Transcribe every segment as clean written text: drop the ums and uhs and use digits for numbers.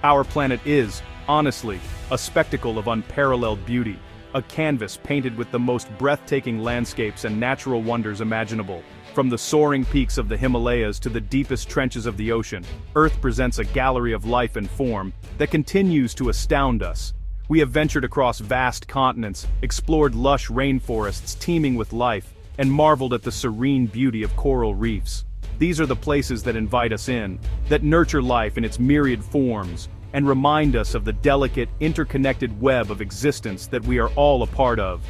Our planet is, honestly, a spectacle of unparalleled beauty, a canvas painted with the most breathtaking landscapes and natural wonders imaginable. From the soaring peaks of the Himalayas to the deepest trenches of the ocean, Earth presents a gallery of life and form that continues to astound us. We have ventured across vast continents, explored lush rainforests teeming with life, and marveled at the serene beauty of coral reefs. These are the places that invite us in, that nurture life in its myriad forms, and remind us of the delicate, interconnected web of existence that we are all a part of.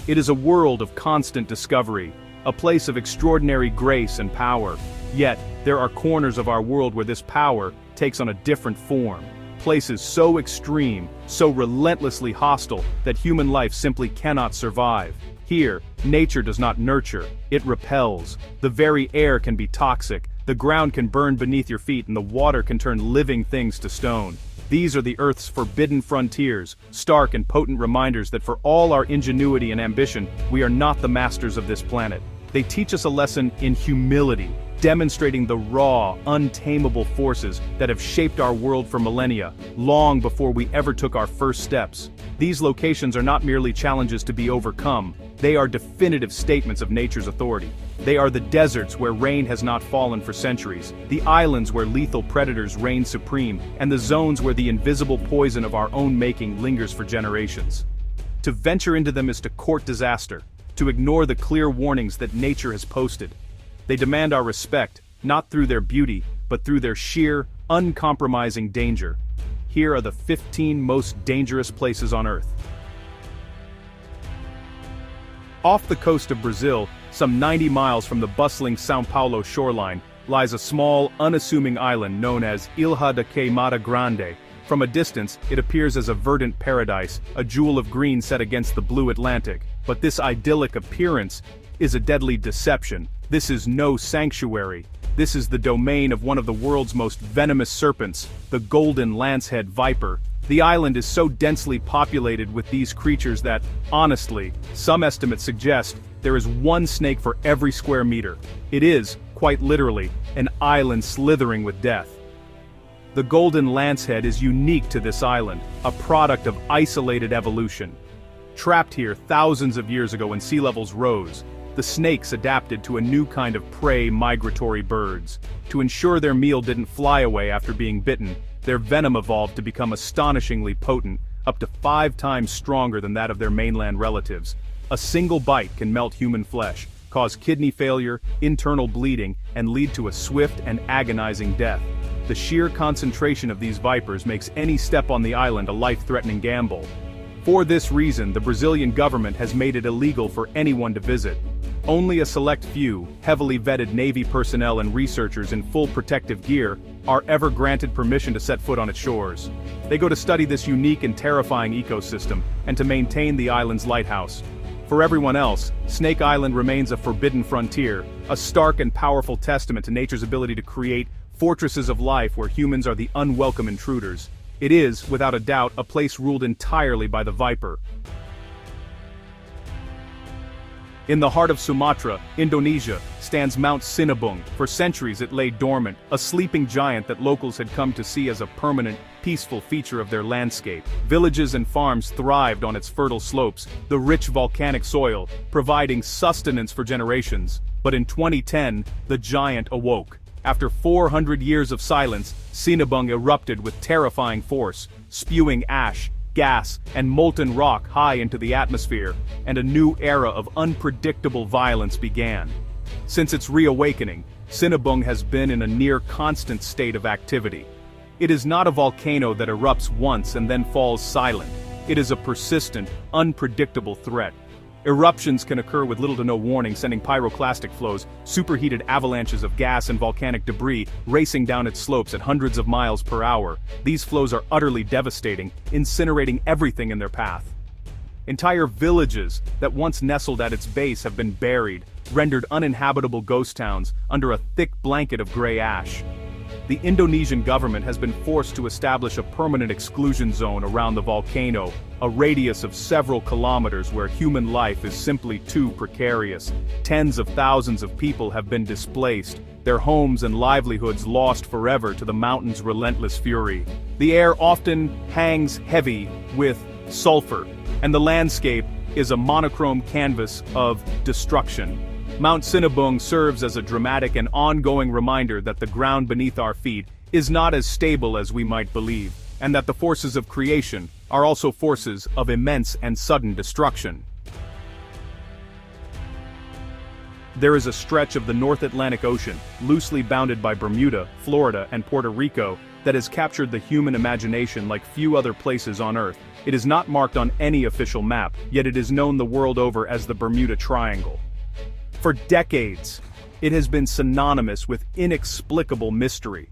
It is a world of constant discovery, a place of extraordinary grace and power. Yet, there are corners of our world where this power takes on a different form. Places so extreme, so relentlessly hostile, that human life simply cannot survive. Here, nature does not nurture, it repels. The very air can be toxic, the ground can burn beneath your feet, and the water can turn living things to stone. These are the Earth's forbidden frontiers, stark and potent reminders that for all our ingenuity and ambition, we are not the masters of this planet. They teach us a lesson in humility, demonstrating the raw, untamable forces that have shaped our world for millennia, long before we ever took our first steps. These locations are not merely challenges to be overcome, they are definitive statements of nature's authority. They are the deserts where rain has not fallen for centuries, the islands where lethal predators reign supreme, and the zones where the invisible poison of our own making lingers for generations. To venture into them is to court disaster, to ignore the clear warnings that nature has posted. They demand our respect, not through their beauty, but through their sheer, uncompromising danger. Here are the 15 most dangerous places on Earth. Off the coast of Brazil, some 90 miles from the bustling São Paulo shoreline, lies a small, unassuming island known as Ilha da Queimada Grande. From a distance, it appears as a verdant paradise, a jewel of green set against the blue Atlantic. But this idyllic appearance is a deadly deception. This is no sanctuary. This is the domain of one of the world's most venomous serpents, the golden lancehead viper. The island is so densely populated with these creatures that, honestly, some estimates suggest there is one snake for every square meter. It is, quite literally, an island slithering with death. The golden lancehead is unique to this island, a product of isolated evolution. Trapped here thousands of years ago when sea levels rose, the snakes adapted to a new kind of prey migratory birds. To ensure their meal didn't fly away after being bitten, their venom evolved to become astonishingly potent, up to 5 times stronger than that of their mainland relatives. A single bite can melt human flesh, cause kidney failure, internal bleeding, and lead to a swift and agonizing death. The sheer concentration of these vipers makes any step on the island a life-threatening gamble. For this reason, the Brazilian government has made it illegal for anyone to visit. Only a select few, heavily vetted Navy personnel and researchers in full protective gear, are ever granted permission to set foot on its shores. They go to study this unique and terrifying ecosystem, and to maintain the island's lighthouse. For everyone else, Snake Island remains a forbidden frontier, a stark and powerful testament to nature's ability to create fortresses of life where humans are the unwelcome intruders. It is, without a doubt, a place ruled entirely by the viper. In the heart of Sumatra, Indonesia, stands Mount Sinabung. For centuries it lay dormant, a sleeping giant that locals had come to see as a permanent, peaceful feature of their landscape. Villages and farms thrived on its fertile slopes, the rich volcanic soil, providing sustenance for generations. But in 2010, the giant awoke. After 400 years of silence, Sinabung erupted with terrifying force, spewing ash, gas, and molten rock high into the atmosphere, and a new era of unpredictable violence began. Since its reawakening, Sinabung has been in a near-constant state of activity. It is not a volcano that erupts once and then falls silent. It is a persistent, unpredictable threat. Eruptions can occur with little to no warning, sending pyroclastic flows, superheated avalanches of gas and volcanic debris racing down its slopes at hundreds of miles per hour. These flows are utterly devastating, incinerating everything in their path. Entire villages that once nestled at its base have been buried, rendered uninhabitable ghost towns under a thick blanket of gray ash. the Indonesian government has been forced to establish a permanent exclusion zone around the volcano, a radius of several kilometers where human life is simply too precarious. Tens of thousands of people have been displaced, their homes and livelihoods lost forever to the mountain's relentless fury. The air often hangs heavy with sulfur, and the landscape is a monochrome canvas of destruction. Mount Sinabung serves as a dramatic and ongoing reminder that the ground beneath our feet is not as stable as we might believe, and that the forces of creation are also forces of immense and sudden destruction. There is a stretch of the North Atlantic Ocean, loosely bounded by Bermuda, Florida, and Puerto Rico, that has captured the human imagination like few other places on Earth. It is not marked on any official map, yet it is known the world over as the Bermuda Triangle. For decades, it has been synonymous with inexplicable mystery.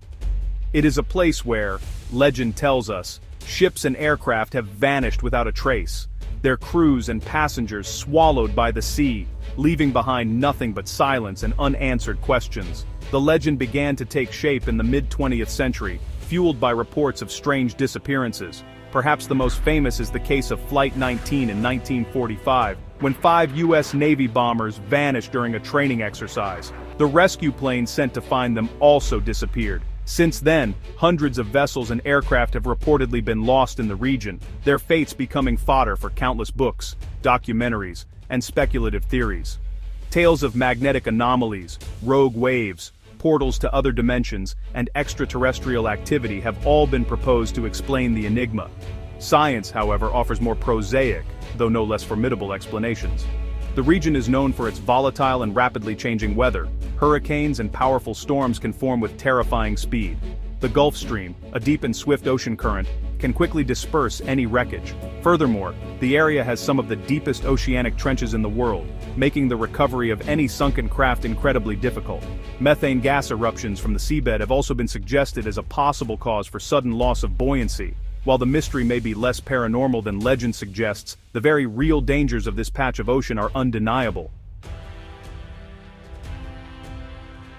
It is a place where, legend tells us, ships and aircraft have vanished without a trace, their crews and passengers swallowed by the sea, leaving behind nothing but silence and unanswered questions. The legend began to take shape in the mid-20th century, fueled by reports of strange disappearances. Perhaps the most famous is the case of Flight 19 in 1945, when 5 U.S. Navy bombers vanished during a training exercise. The rescue plane sent to find them also disappeared. Since then, hundreds of vessels and aircraft have reportedly been lost in the region, their fates becoming fodder for countless books, documentaries, and speculative theories. Tales of magnetic anomalies, rogue waves, portals to other dimensions, and extraterrestrial activity have all been proposed to explain the enigma. Science, however, offers more prosaic, though no less formidable explanations. The region is known for its volatile and rapidly changing weather. Hurricanes and powerful storms can form with terrifying speed. The Gulf Stream, a deep and swift ocean current, can quickly disperse any wreckage. Furthermore, the area has some of the deepest oceanic trenches in the world, making the recovery of any sunken craft incredibly difficult. Methane gas eruptions from the seabed have also been suggested as a possible cause for sudden loss of buoyancy. While the mystery may be less paranormal than legend suggests, the very real dangers of this patch of ocean are undeniable.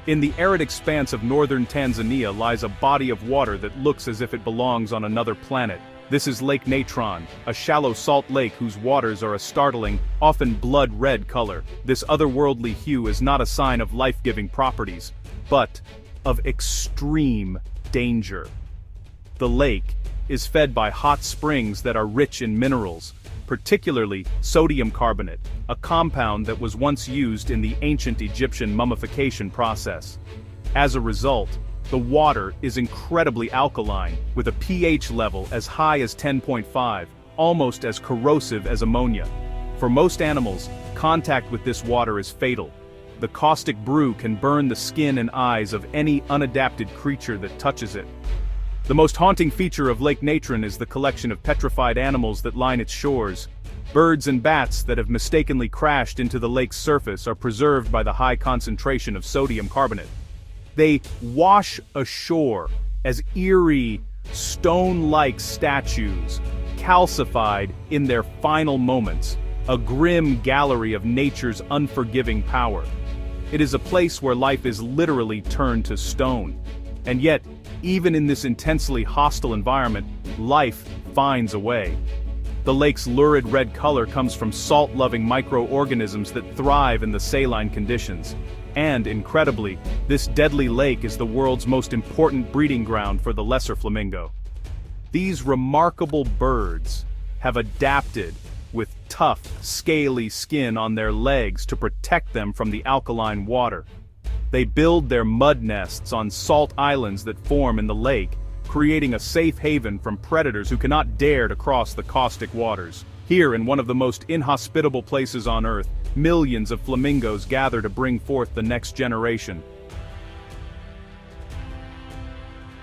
In the arid expanse of northern Tanzania lies a body of water that looks as if it belongs on another planet. This is Lake Natron, a shallow salt lake whose waters are a startling, often blood-red color. This otherworldly hue is not a sign of life-giving properties, but of extreme danger. The lake is fed by hot springs that are rich in minerals, particularly sodium carbonate, a compound that was once used in the ancient Egyptian mummification process. As a result, the water is incredibly alkaline, with a pH level as high as 10.5, almost as corrosive as ammonia. For most animals, contact with this water is fatal. The caustic brew can burn the skin and eyes of any unadapted creature that touches it. The most haunting feature of Lake Natron is the collection of petrified animals that line its shores. Birds and bats that have mistakenly crashed into the lake's surface are preserved by the high concentration of sodium carbonate. They wash ashore as eerie, stone-like statues, calcified in their final moments, a grim gallery of nature's unforgiving power. It is a place where life is literally turned to stone. And yet, even in this intensely hostile environment, life finds a way. The lake's lurid red color comes from salt-loving microorganisms that thrive in the saline conditions. And, incredibly, this deadly lake is the world's most important breeding ground for the lesser flamingo. These remarkable birds have adapted with tough, scaly skin on their legs to protect them from the alkaline water. They build their mud nests on salt islands that form in the lake, creating a safe haven from predators who cannot dare to cross the caustic waters. Here, in one of the most inhospitable places on Earth, millions of flamingos gather to bring forth the next generation.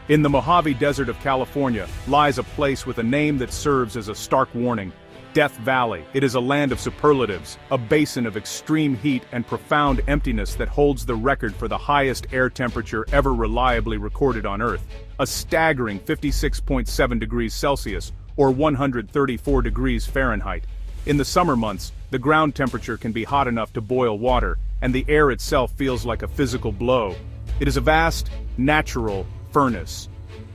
In the Mojave Desert of California lies a place with a name that serves as a stark warning. Death Valley. It is a land of superlatives, a basin of extreme heat and profound emptiness that holds the record for the highest air temperature ever reliably recorded on Earth, a staggering 56.7 degrees Celsius, or 134 degrees Fahrenheit. In the summer months, the ground temperature can be hot enough to boil water, and the air itself feels like a physical blow. It is a vast, natural, furnace.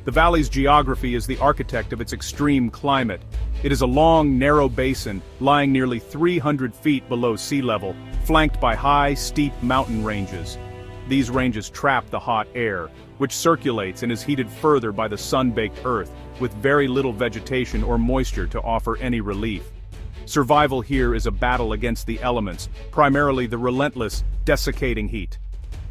The valley's geography is the architect of its extreme climate. It is a long, narrow basin, lying nearly 300 feet below sea level, flanked by high, steep mountain ranges. These ranges trap the hot air, which circulates and is heated further by the sun-baked earth, with very little vegetation or moisture to offer any relief. Survival here is a battle against the elements, primarily the relentless, desiccating heat.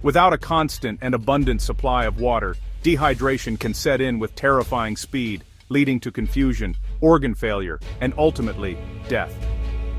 Without a constant and abundant supply of water, dehydration can set in with terrifying speed, leading to confusion, organ failure, and ultimately, death.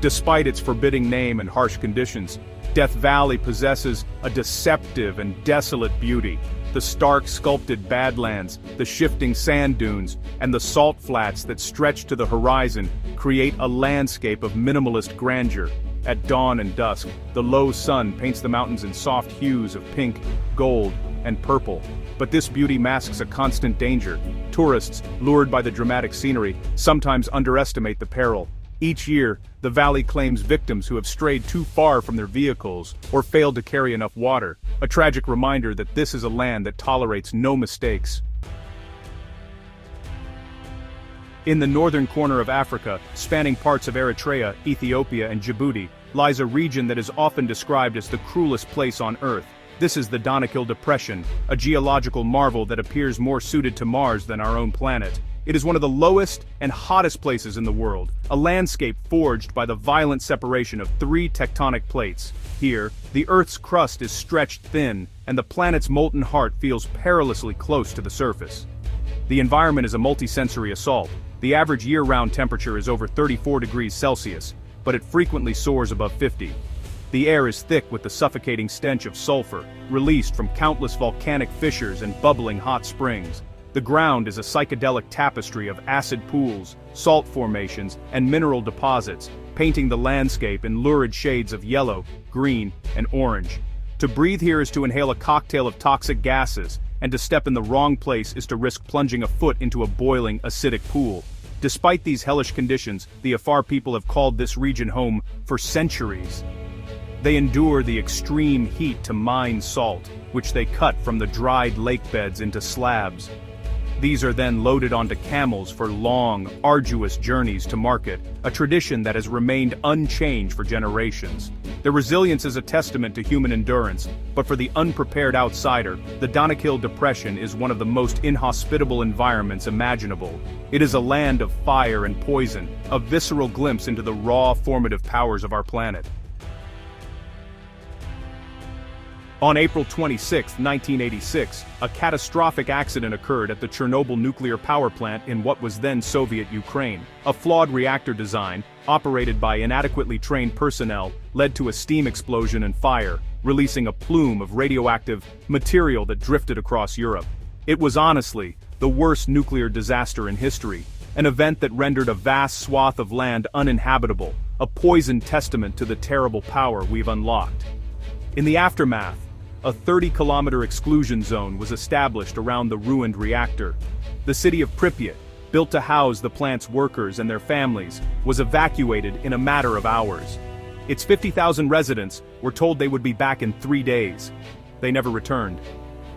Despite its forbidding name and harsh conditions, Death Valley possesses a deceptive and desolate beauty. The stark sculpted badlands, the shifting sand dunes, and the salt flats that stretch to the horizon create a landscape of minimalist grandeur. At dawn and dusk, the low sun paints the mountains in soft hues of pink, gold, and purple. But this beauty masks a constant danger. Tourists, lured by the dramatic scenery, sometimes underestimate the peril. Each year, the valley claims victims who have strayed too far from their vehicles or failed to carry enough water, a tragic reminder that this is a land that tolerates no mistakes. In the northern corner of Africa, spanning parts of Eritrea, Ethiopia, and Djibouti, lies a region that is often described as the cruelest place on Earth. This is the Danakil Depression, a geological marvel that appears more suited to Mars than our own planet. It is one of the lowest and hottest places in the world, a landscape forged by the violent separation of three tectonic plates. Here, the Earth's crust is stretched thin, and the planet's molten heart feels perilously close to the surface. The environment is a multi-sensory assault. The average year-round temperature is over 34 degrees Celsius, but it frequently soars above 50. The air is thick with the suffocating stench of sulfur, released from countless volcanic fissures and bubbling hot springs. The ground is a psychedelic tapestry of acid pools, salt formations, and mineral deposits, painting the landscape in lurid shades of yellow, green, and orange. To breathe here is to inhale a cocktail of toxic gases, and to step in the wrong place is to risk plunging a foot into a boiling, acidic pool. Despite these hellish conditions, the Afar people have called this region home for centuries. They endure the extreme heat to mine salt, which they cut from the dried lake beds into slabs. These are then loaded onto camels for long, arduous journeys to market, a tradition that has remained unchanged for generations. Their resilience is a testament to human endurance, but for the unprepared outsider, the Danakil Depression is one of the most inhospitable environments imaginable. It is a land of fire and poison, a visceral glimpse into the raw, formative powers of our planet. On April 26, 1986, a catastrophic accident occurred at the Chernobyl nuclear power plant in what was then Soviet Ukraine. A flawed reactor design, operated by inadequately trained personnel, led to a steam explosion and fire, releasing a plume of radioactive material that drifted across Europe. It was honestly the worst nuclear disaster in history, an event that rendered a vast swath of land uninhabitable, a poisoned testament to the terrible power we've unlocked. In the aftermath, a 30-kilometer exclusion zone was established around the ruined reactor. The city of Pripyat, built to house the plant's workers and their families, was evacuated in a matter of hours. Its 50,000 residents were told they would be back in 3 days. They never returned.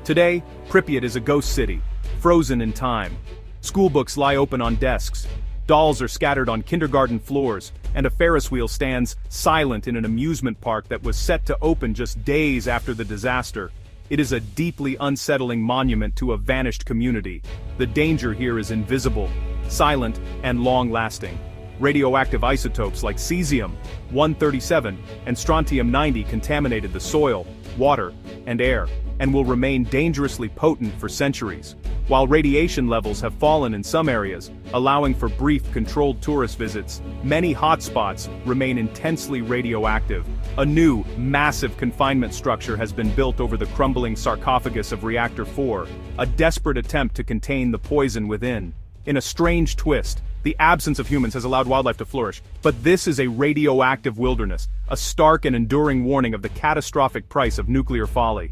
Today, Pripyat is a ghost city, frozen in time. Schoolbooks lie open on desks. Dolls are scattered on kindergarten floors, and a Ferris wheel stands silent in an amusement park that was set to open just days after the disaster. It is a deeply unsettling monument to a vanished community. The danger here is invisible, silent, and long-lasting. Radioactive isotopes like cesium-137 and strontium-90 contaminated the soil, water, and air, and will remain dangerously potent for centuries. While radiation levels have fallen in some areas, allowing for brief, controlled tourist visits, many hotspots remain intensely radioactive. A new, massive confinement structure has been built over the crumbling sarcophagus of Reactor 4, a desperate attempt to contain the poison within. In a strange twist, the absence of humans has allowed wildlife to flourish, but this is a radioactive wilderness, a stark and enduring warning of the catastrophic price of nuclear folly.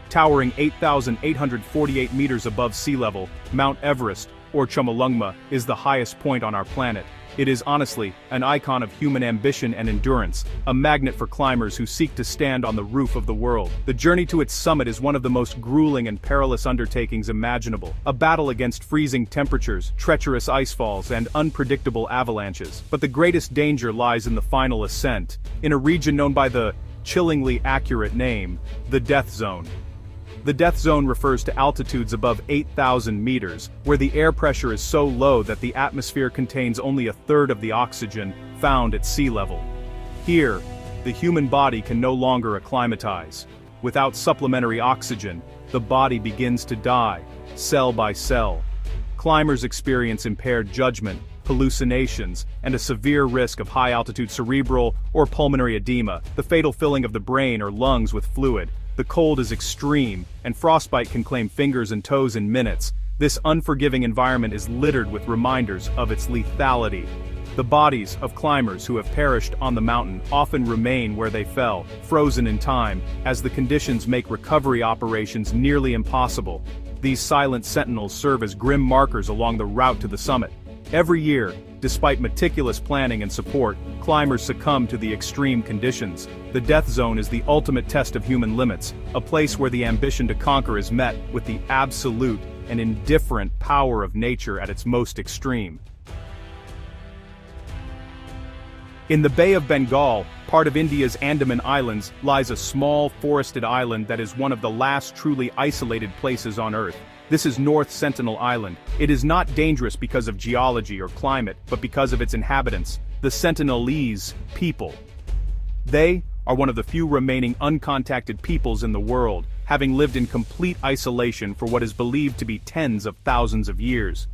Towering 8,848 meters above sea level, Mount Everest, or Chomolungma, is the highest point on our planet. It is honestly an icon of human ambition and endurance, a magnet for climbers who seek to stand on the roof of the world. The journey to its summit is one of the most grueling and perilous undertakings imaginable, a battle against freezing temperatures, treacherous icefalls, and unpredictable avalanches. But the greatest danger lies in the final ascent, in a region known by the chillingly accurate name, the Death Zone. The death zone refers to altitudes above 8,000 meters, where the air pressure is so low that the atmosphere contains only a third of the oxygen found at sea level. Here, the human body can no longer acclimatize. Without supplementary oxygen, the body begins to die, cell by cell. Climbers experience impaired judgment, hallucinations, and a severe risk of high-altitude cerebral or pulmonary edema, the fatal filling of the brain or lungs with fluid. The cold is extreme, and frostbite can claim fingers and toes in minutes. This unforgiving environment is littered with reminders of its lethality. The bodies of climbers who have perished on the mountain often remain where they fell, frozen in time, as the conditions make recovery operations nearly impossible. These silent sentinels serve as grim markers along the route to the summit. Every year, despite meticulous planning and support, climbers succumb to the extreme conditions. The death zone is the ultimate test of human limits, a place where the ambition to conquer is met with the absolute and indifferent power of nature at its most extreme. In the Bay of Bengal, part of India's Andaman Islands, lies a small forested island that is one of the last truly isolated places on Earth. This is North Sentinel Island. It is not dangerous because of geology or climate, but because of its inhabitants, the Sentinelese people. They are one of the few remaining uncontacted peoples in the world, having lived in complete isolation for what is believed to be tens of thousands of years.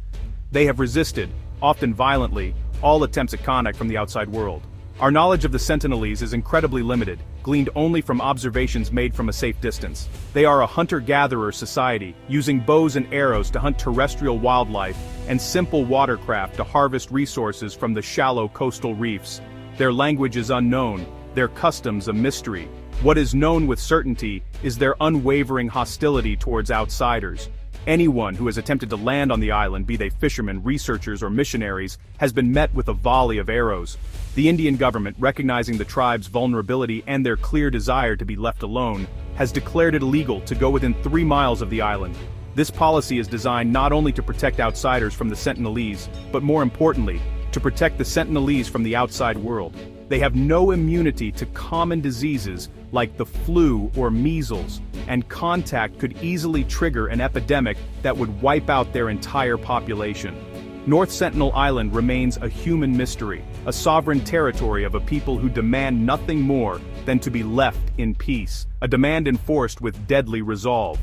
They have resisted, often violently, all attempts at contact from the outside world. Our knowledge of the Sentinelese is incredibly limited, gleaned only from observations made from a safe distance. They are a hunter-gatherer society, using bows and arrows to hunt terrestrial wildlife and simple watercraft to harvest resources from the shallow coastal reefs. Their language is unknown, their customs a mystery. What is known with certainty is their unwavering hostility towards outsiders. Anyone who has attempted to land on the island, be they fishermen, researchers, or missionaries, has been met with a volley of arrows. The Indian government, recognizing the tribe's vulnerability and their clear desire to be left alone, has declared it illegal to go within 3 miles of the island. This policy is designed not only to protect outsiders from the Sentinelese, but more importantly, to protect the Sentinelese from the outside world. They have no immunity to common diseases like the flu or measles, and contact could easily trigger an epidemic that would wipe out their entire population. North Sentinel Island remains a human mystery, a sovereign territory of a people who demand nothing more than to be left in peace, a demand enforced with deadly resolve.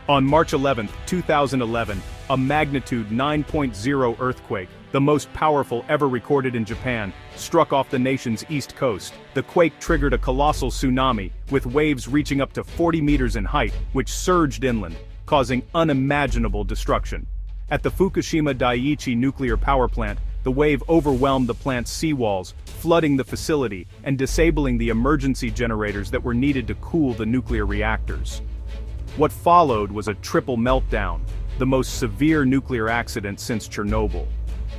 On March 11, 2011, a magnitude 9.0 earthquake, the most powerful ever recorded in Japan, struck off the nation's east coast. The quake triggered a colossal tsunami, with waves reaching up to 40 meters in height, which surged inland, causing unimaginable destruction. At the Fukushima Daiichi nuclear power plant, the wave overwhelmed the plant's seawalls, flooding the facility and disabling the emergency generators that were needed to cool the nuclear reactors. What followed was a triple meltdown, the most severe nuclear accident since Chernobyl.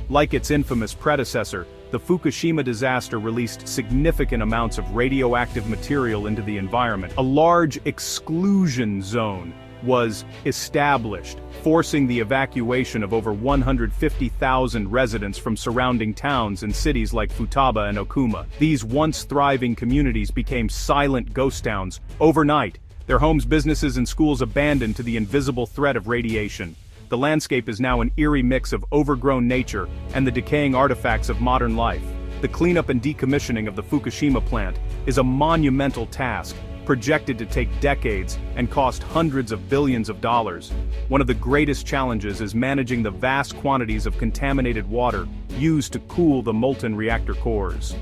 Like its infamous predecessor, the Fukushima disaster released significant amounts of radioactive material into the environment. A large exclusion zone was established, forcing the evacuation of over 150,000 residents from surrounding towns and cities like Futaba and Okuma. These once thriving communities became silent ghost towns overnight, their homes, businesses, and schools abandoned to the invisible threat of radiation. The landscape is now an eerie mix of overgrown nature and the decaying artifacts of modern life. The cleanup and decommissioning of the Fukushima plant is a monumental task, projected to take decades and cost hundreds of billions of dollars. One of the greatest challenges is managing the vast quantities of contaminated water used to cool the molten reactor cores.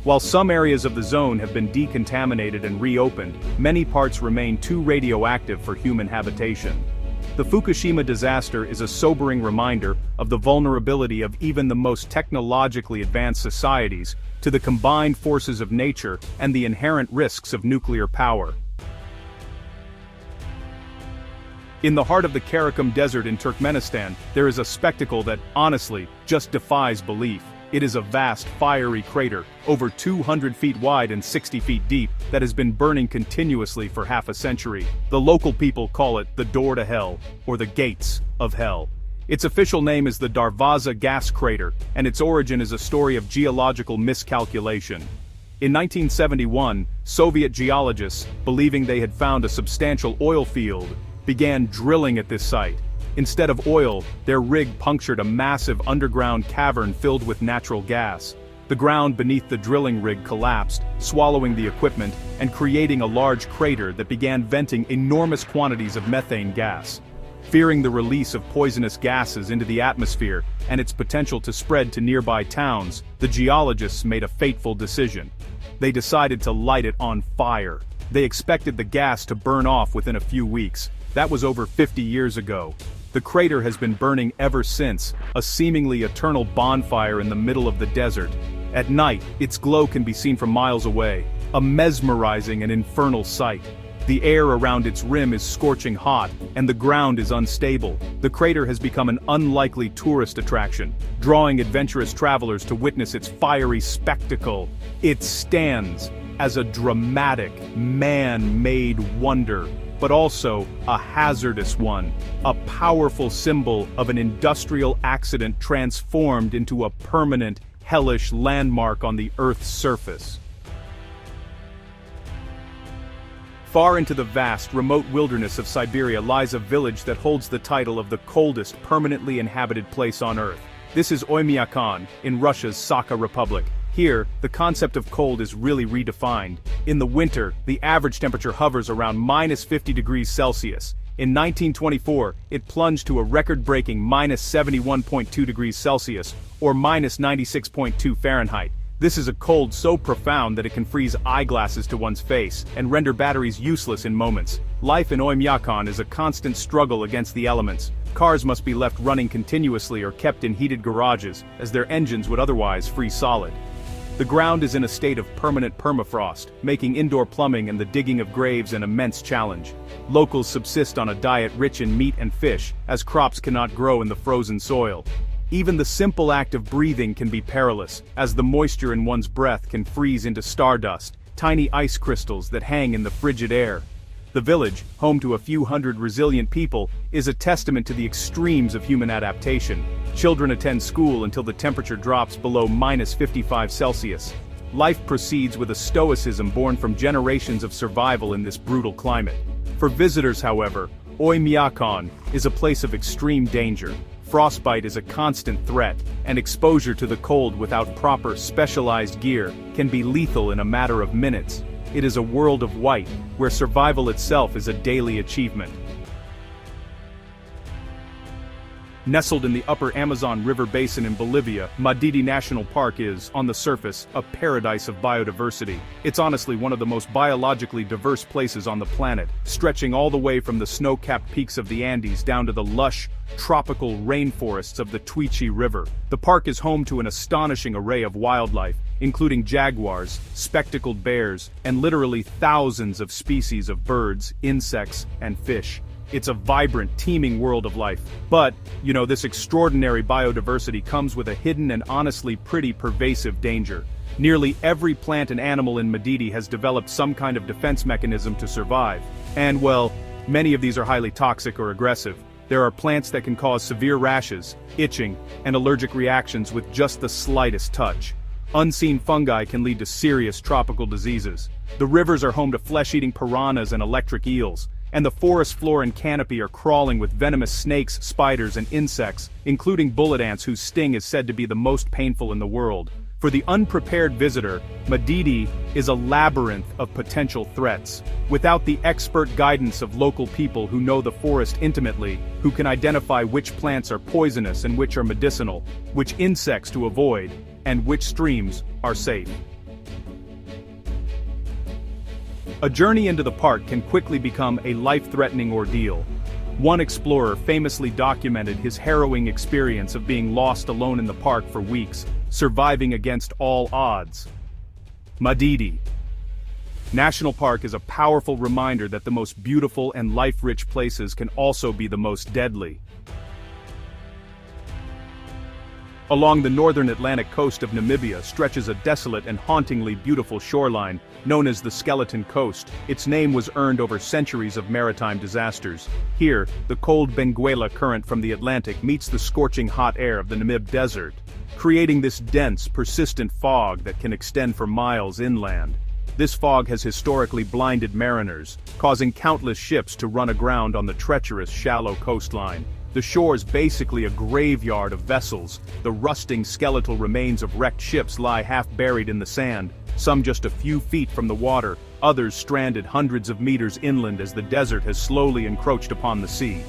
While some areas of the zone have been decontaminated and reopened, many parts remain too radioactive for human habitation. The Fukushima disaster is a sobering reminder of the vulnerability of even the most technologically advanced societies to the combined forces of nature and the inherent risks of nuclear power. In the heart of the Karakum Desert in Turkmenistan, there is a spectacle that, honestly, just defies belief. It is a vast, fiery crater, over 200 feet wide and 60 feet deep, that has been burning continuously for half a century. The local people call it the Door to Hell, or the Gates of Hell. Its official name is the Darvaza gas crater, and its origin is a story of geological miscalculation. In 1971, Soviet geologists, believing they had found a substantial oil field, began drilling at this site. Instead of oil, their rig punctured a massive underground cavern filled with natural gas. The ground beneath the drilling rig collapsed, swallowing the equipment and creating a large crater that began venting enormous quantities of methane gas. Fearing the release of poisonous gases into the atmosphere and its potential to spread to nearby towns, the geologists made a fateful decision. They decided to light it on fire. They expected the gas to burn off within a few weeks. That was over 50 years ago. The crater has been burning ever since, a seemingly eternal bonfire in the middle of the desert. At night, its glow can be seen from miles away, a mesmerizing and infernal sight. The air around its rim is scorching hot, and the ground is unstable. The crater has become an unlikely tourist attraction, drawing adventurous travelers to witness its fiery spectacle. It stands as a dramatic, man-made wonder, but also a hazardous one, a powerful symbol of an industrial accident transformed into a permanent, hellish landmark on the Earth's surface. Far into the vast, remote wilderness of Siberia lies a village that holds the title of the coldest permanently inhabited place on Earth. This is Oymyakon, in Russia's Sakha Republic. Here, the concept of cold is really redefined. In the winter, the average temperature hovers around -50 degrees Celsius. In 1924, it plunged to a record-breaking -71.2 degrees Celsius, or -96.2 Fahrenheit. This is a cold so profound that it can freeze eyeglasses to one's face and render batteries useless in moments. Life in Oymyakon is a constant struggle against the elements. Cars must be left running continuously or kept in heated garages, as their engines would otherwise freeze solid. The ground is in a state of permanent permafrost, making indoor plumbing and the digging of graves an immense challenge. Locals subsist on a diet rich in meat and fish, as crops cannot grow in the frozen soil. Even the simple act of breathing can be perilous, as the moisture in one's breath can freeze into stardust, tiny ice crystals that hang in the frigid air. The village, home to a few hundred resilient people, is a testament to the extremes of human adaptation. Children attend school until the temperature drops below -55 Celsius. Life proceeds with a stoicism born from generations of survival in this brutal climate. For visitors, however, Oymyakon is a place of extreme danger. Frostbite is a constant threat, and exposure to the cold without proper, specialized gear can be lethal in a matter of minutes. It is a world of white, where survival itself is a daily achievement. Nestled in the upper Amazon River basin in Bolivia, Madidi National Park is, on the surface, a paradise of biodiversity. It's honestly one of the most biologically diverse places on the planet, stretching all the way from the snow-capped peaks of the Andes down to the lush, tropical rainforests of the Daiichi River. The park is home to an astonishing array of wildlife, including jaguars, spectacled bears, and literally thousands of species of birds, insects, and fish. It's a vibrant, teeming world of life. But, this extraordinary biodiversity comes with a hidden and honestly pretty pervasive danger. Nearly every plant and animal in Madidi has developed some kind of defense mechanism to survive. And, many of these are highly toxic or aggressive. There are plants that can cause severe rashes, itching, and allergic reactions with just the slightest touch. Unseen fungi can lead to serious tropical diseases. The rivers are home to flesh-eating piranhas and electric eels, and the forest floor and canopy are crawling with venomous snakes, spiders, and insects, including bullet ants whose sting is said to be the most painful in the world. For the unprepared visitor, Madidi is a labyrinth of potential threats. Without the expert guidance of local people who know the forest intimately, who can identify which plants are poisonous and which are medicinal, which insects to avoid, and which streams are safe. A journey into the park can quickly become a life-threatening ordeal. One explorer famously documented his harrowing experience of being lost alone in the park for weeks, surviving against all odds. Madidi. National Park is a powerful reminder that the most beautiful and life-rich places can also be the most deadly. Along the northern Atlantic coast of Namibia stretches a desolate and hauntingly beautiful shoreline, known as the Skeleton Coast. Its name was earned over centuries of maritime disasters. Here, the cold Benguela current from the Atlantic meets the scorching hot air of the Namib Desert, creating this dense, persistent fog that can extend for miles inland. This fog has historically blinded mariners, causing countless ships to run aground on the treacherous, shallow coastline. The shore's basically a graveyard of vessels. The rusting skeletal remains of wrecked ships lie half-buried in the sand, some just a few feet from the water, others stranded hundreds of meters inland as the desert has slowly encroached upon the sea.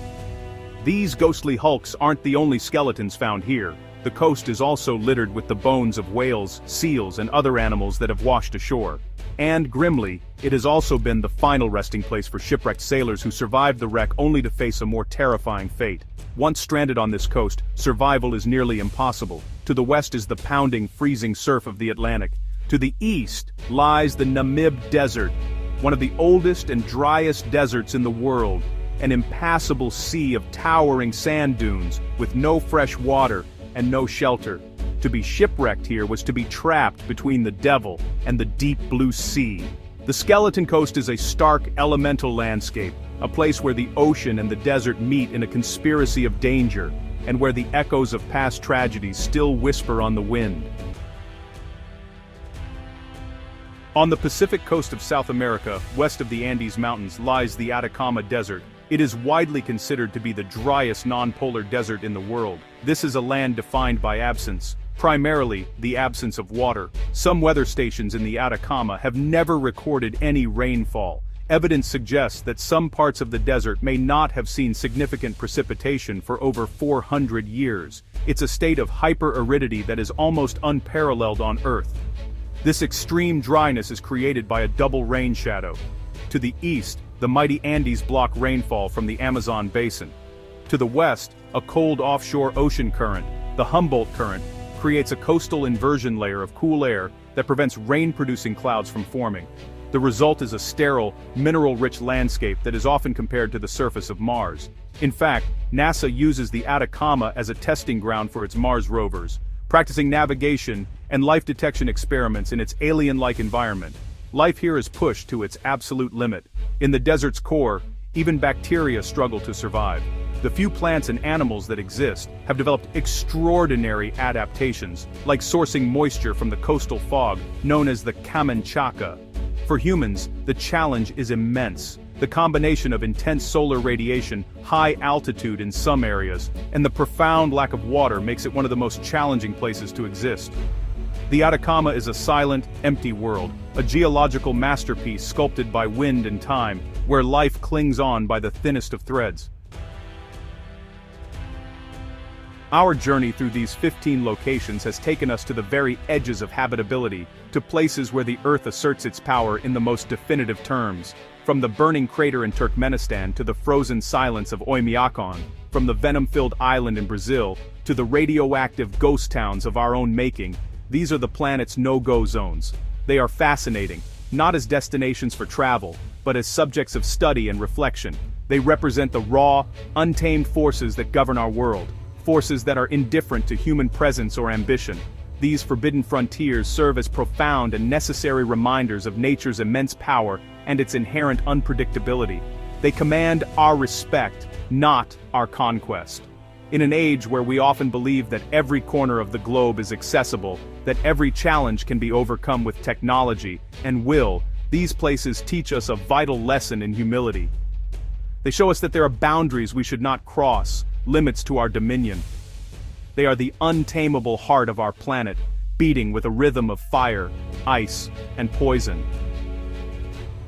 These ghostly hulks aren't the only skeletons found here. The coast is also littered with the bones of whales, seals, and other animals that have washed ashore. And, grimly, it has also been the final resting place for shipwrecked sailors who survived the wreck only to face a more terrifying fate. Once stranded on this coast, survival is nearly impossible. To the west is the pounding, freezing surf of the Atlantic. To the east lies the Namib Desert, one of the oldest and driest deserts in the world, an impassable sea of towering sand dunes, with no fresh water and no shelter. To be shipwrecked here was to be trapped between the devil and the deep blue sea. The Skeleton Coast is a stark, elemental landscape, a place where the ocean and the desert meet in a conspiracy of danger, and where the echoes of past tragedies still whisper on the wind. On the Pacific coast of South America, west of the Andes Mountains, lies the Atacama Desert. It is widely considered to be the driest non-polar desert in the world. This is a land defined by absence, primarily the absence of water. Some weather stations in the Atacama have never recorded any rainfall. Evidence suggests that some parts of the desert may not have seen significant precipitation for over 400 years. It's a state of hyper-aridity that is almost unparalleled on Earth. This extreme dryness is created by a double rain shadow. To the east, the mighty Andes block rainfall from the Amazon basin. To the west, a cold offshore ocean current, the Humboldt Current, creates a coastal inversion layer of cool air that prevents rain-producing clouds from forming. The result is a sterile, mineral-rich landscape that is often compared to the surface of Mars. In fact, NASA uses the Atacama as a testing ground for its Mars rovers, practicing navigation and life detection experiments in its alien-like environment. Life here is pushed to its absolute limit. In the desert's core, even bacteria struggle to survive. The few plants and animals that exist have developed extraordinary adaptations, like sourcing moisture from the coastal fog, known as the Camanchaca. For humans, the challenge is immense. The combination of intense solar radiation, high altitude in some areas, and the profound lack of water makes it one of the most challenging places to exist. The Atacama is a silent, empty world, a geological masterpiece sculpted by wind and time, where life clings on by the thinnest of threads. Our journey through these 15 locations has taken us to the very edges of habitability, to places where the Earth asserts its power in the most definitive terms. From the burning crater in Turkmenistan to the frozen silence of Oymyakon, from the venom-filled island in Brazil to the radioactive ghost towns of our own making, these are the planet's no-go zones. They are fascinating, not as destinations for travel, but as subjects of study and reflection. They represent the raw, untamed forces that govern our world. Forces that are indifferent to human presence or ambition. These forbidden frontiers serve as profound and necessary reminders of nature's immense power and its inherent unpredictability. They command our respect, not our conquest. In an age where we often believe that every corner of the globe is accessible, that every challenge can be overcome with technology and will, these places teach us a vital lesson in humility. They show us that there are boundaries we should not cross, limits to our dominion. They are the untamable heart of our planet, beating with a rhythm of fire, ice, and poison.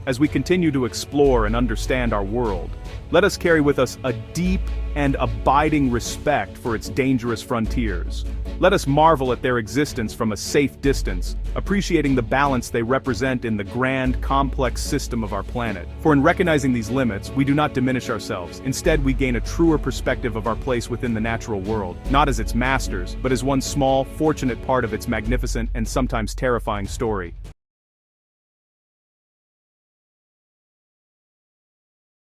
As we continue to explore and understand our world, let us carry with us a deep and abiding respect for its dangerous frontiers. Let us marvel at their existence from a safe distance, appreciating the balance they represent in the grand, complex system of our planet. For in recognizing these limits, we do not diminish ourselves. Instead, we gain a truer perspective of our place within the natural world, not as its masters, but as one small, fortunate part of its magnificent and sometimes terrifying story.